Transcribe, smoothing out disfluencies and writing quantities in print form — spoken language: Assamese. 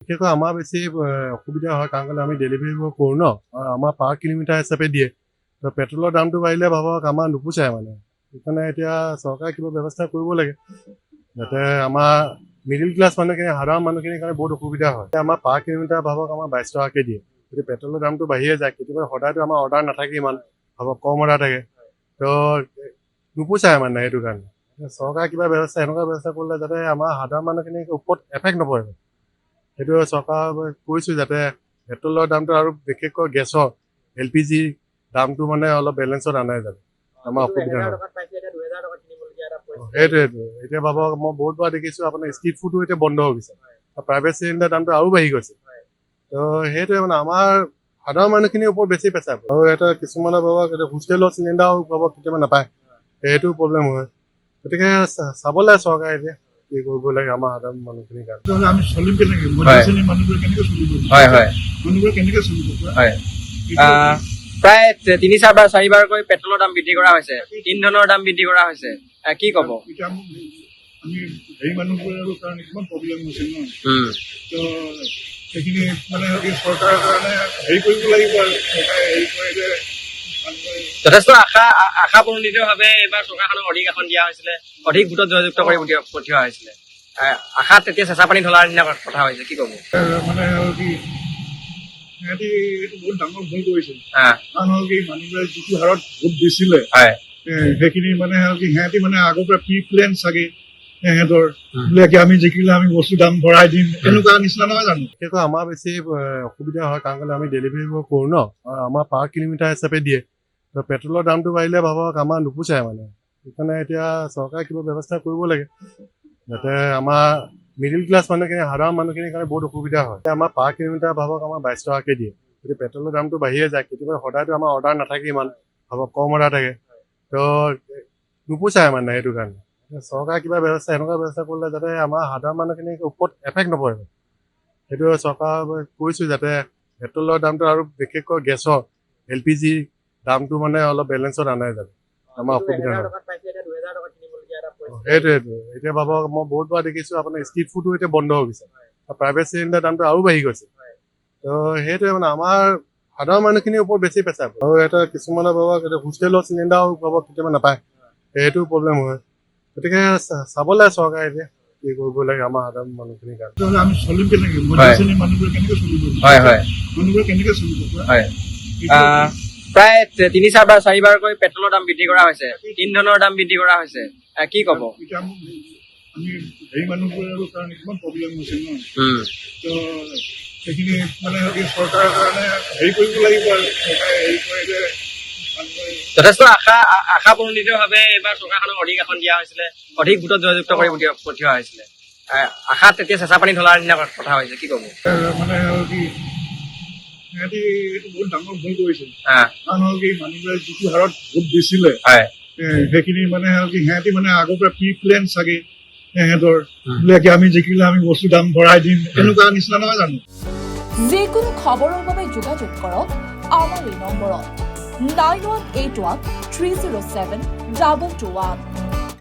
বিশেষকৈ আমাৰ বেছি অসুবিধা হয় কাৰণ আমি ডেলিভাৰীবোৰ কৰোঁ ন, আৰু আমাৰ পাৰ কিলোমিটাৰ হিচাপে দিয়ে। তো পেট্ৰলৰ দামটো বাঢ়িলে ভাবক আমাৰ নোপোচায় মানে। সেইকাৰণে এতিয়া চৰকাৰে কিবা ব্যৱস্থা কৰিব লাগে যাতে আমাৰ মিডিল ক্লাছ মানুহখিনি, সাধাৰণ মানুহখিনিৰ কাৰণে বহুত অসুবিধা হয়। আমাৰ পাৰ কিলোমিটাৰ ভাবক আমাৰ 22 টকাকৈ দিয়ে। যদি পেট্ৰলৰ দামটো বাঢ়িয়ে যায়, কেতিয়াবা সদায়তো আমাৰ অৰ্ডাৰ নাথাকে ইমান, ভাবক কম অৰ্ডাৰ থাকে, তো নোপোচায় মানে সেইটো কাৰণে। চৰকাৰে কিবা ব্যৱস্থা এনেকুৱা ব্যৱস্থা কৰিলে যাতে আমাৰ সাধাৰণ মানুহখিনিৰ ওপৰত এফেক্ট নপৰে। সেইটো চৰকাৰক কৈছোঁ যাতে পেট্ৰলৰ দামটো আৰু বিশেষকৈ গেছৰ LPG দামটো মানে অলপ বেলেঞ্চত আনে যাতে আমাৰ অসুবিধা হয়। সেইটোৱেইটো এতিয়া ভাবক মই বহুত বাৰ দেখিছোঁ আপোনাৰ ষ্ট্ৰীট ফুডো এতিয়া বন্ধ হৈ গৈছে, প্ৰাইভেট চিলিণ্ডাৰ দামটো আৰু বাঢ়ি গৈছে। তো সেইটোৱে মানে আমাৰ সাধাৰণ মানুহখিনিৰ ওপৰত বেছি প্ৰেছাৰ পৰে। আৰু এটা কিছুমানৰ ভাবক হোষ্টেলৰ চিলিণ্ডাৰো ভাবক কেতিয়াবা নাপায়, সেইটো প্ৰব্লেম হয়। গতিকে চাব লাগে চৰকাৰে এতিয়া কি কৰিব লাগে আমাৰ সাধাৰণ মানুহখিনিৰ কাৰণে। আমি চলিম কেনেকে, মধ্যশ্ৰেণীৰ মানুহবোৰে কেনেকে চলিব? মানুহবোৰে কেনেকে চলিব? প্ৰায় 3-4বাৰকৈ পেট্ৰলৰ দাম বৃদ্ধি কৰা হৈছে, ইন্ধনৰ দাম বৃদ্ধি কৰা হৈছে, কি ক'ব? এতিয়া আমি হেৰি মানুহবোৰৰ কাৰণে কিমান প্ৰব্লেম হৈছে ন, তো সেইখিনি মানে চৰকাৰৰ কাৰণে হেৰি কৰিব লাগিব আৰু চৰকাৰে হেৰি কৰে যে যথেষ্ট আশা পূৰণিতভাৱে এইবাৰ চৰকাৰখনক অধিক আসন দিয়া হৈছিলে, অধিক ভোটত জয়যুক্ত কৰি পঠিওৱা হৈছিলে। আশাত তেতিয়া চেঁচা পানী ঢলাৰ নিচিনা কথা হৈছে, কি ক'ব? মানে কি সিহঁতি এইটো বহুত ডাঙৰ ভুল কৰিছে। কাৰণ হ'ল কি মানুহবোৰে যিটো হাৰত ভোট দিছিলে সেইখিনি মানে হ'ল কি সিহঁতি মানে আগৰ পৰা প্ৰি প্লেন চাগে সিহঁতৰ বোলে আমি জিকিলে আমি বস্তু দাম ভৰাই দিম, এনেকুৱা নিচিনা নহয় জানো? বিশেষকৈ আমাৰ বেছি অসুবিধা হয় কাৰণ আমি ডেলিভাৰীবোৰ কৰোঁ ন, আৰু আমাৰ পাৰ কিলোমিটাৰ হিচাপে দিয়ে। তো পেট্ৰলৰ দামটো বাঢ়িলে ভাবক আমাৰ নোপোচায় মানে। সেইকাৰণে এতিয়া চৰকাৰে কিবা ব্যৱস্থা কৰিব লাগে যাতে আমাৰ মিডিল ক্লাছ মানুহখিনি, সাধাৰণ মানুহখিনিৰ কাৰণে বহুত অসুবিধা হয়। আমাৰ পাৰ কিলোমিটাৰ ভাবক আমাৰ 22 টকাকৈ দিয়ে। যদি পেট্ৰলৰ দামটো বাঢ়িয়ে যায়, কেতিয়াবা সদায়তো আমাৰ অৰ্ডাৰ নাথাকে ইমান, ভাবক কম অৰ্ডাৰ থাকে, তো নোপোচায় মানে সেইটো কাৰণে। চৰকাৰে কিবা ব্যৱস্থা এনেকুৱা ব্যৱস্থা কৰিলে যাতে আমাৰ সাধাৰণ মানুহখিনিৰ ওপৰত এফেক্ট নপৰে। সেইটো চৰকাৰক কৈছোঁ যাতে পেট্ৰলৰ দামটো আৰু বিশেষকৈ গেছৰ LPG দামটো মানে অলপ বেলেঞ্চত আনে যাতে আমাৰ অসুবিধা হয়। সেইটোৱেইটো এতিয়া ভাবক মই বহুত বাৰ দেখিছোঁ আপোনাৰ ষ্ট্ৰীট ফুডো এতিয়া বন্ধ হৈ গৈছে, প্ৰাইভেট চিলিণ্ডাৰ দামটো আৰু বাঢ়ি গৈছে। তো সেইটোৱে মানে আমাৰ সাধাৰণ মানুহখিনিৰ ওপৰত বেছি প্ৰেছাৰ পৰে। আৰু এটা কিছুমানৰ ভাবক হোষ্টেলৰ চিলিণ্ডাৰো ভাবক কেতিয়াবা নাপায়, সেইটো প্ৰব্লেম হয়। গতিকে চাব লাগে চৰকাৰে এতিয়া কি কৰিব লাগে আমাৰ সাধাৰণ মানুহখিনিৰ কাৰণে। আমি চলিম কেনেকে, মধ্যশ্ৰেণীৰ মানুহবোৰে কেনেকে চলিব? মানুহবোৰে কেনেকে চলিব? প্ৰায় 3-4বাৰকৈ পেট্ৰলৰ দাম বৃদ্ধি কৰা হৈছে, ইন্ধনৰ দাম বৃদ্ধি কৰা হৈছে, কি ক'ব? এতিয়া আমি হেৰি মানুহবোৰৰ কাৰণে কিমান প্ৰব্লেম হৈছে ন, তো সেইখিনি মানে চৰকাৰৰ কাৰণে হেৰি কৰিব লাগিব আৰু চৰকাৰে হেৰি কৰে যে যথেষ্ট আশা পূৰণিতভাৱে এইবাৰ চৰকাৰখনক অধিক আসন দিয়া হৈছিলে, অধিক ভোটত জয়যুক্ত কৰি পঠিওৱা হৈছিলে। আশাত তেতিয়া চেঁচা পানী ঢলাৰ নিচিনা কথা হৈছে, কি ক'ব? মানে কি সিহঁতি এইটো বহুত ডাঙৰ ভুল কৰিছে। কাৰণ হ'ল কি মানুহবোৰে যিটো হাৰত ভোট দিছিলে সেইখিনি মানে হ'ল কি সিহঁতি মানে আগৰ পৰা প্ৰি প্লেন চাগে সিহঁতৰ বোলে আমি জিকিলে আমি বস্তু দাম ভৰাই দিম, এনেকুৱা নিচিনা নহয় জানো? যিকোনো খবৰৰ বাবে যোগাযোগ কৰক আমাৰ এই নম্বৰত 9181 307 221।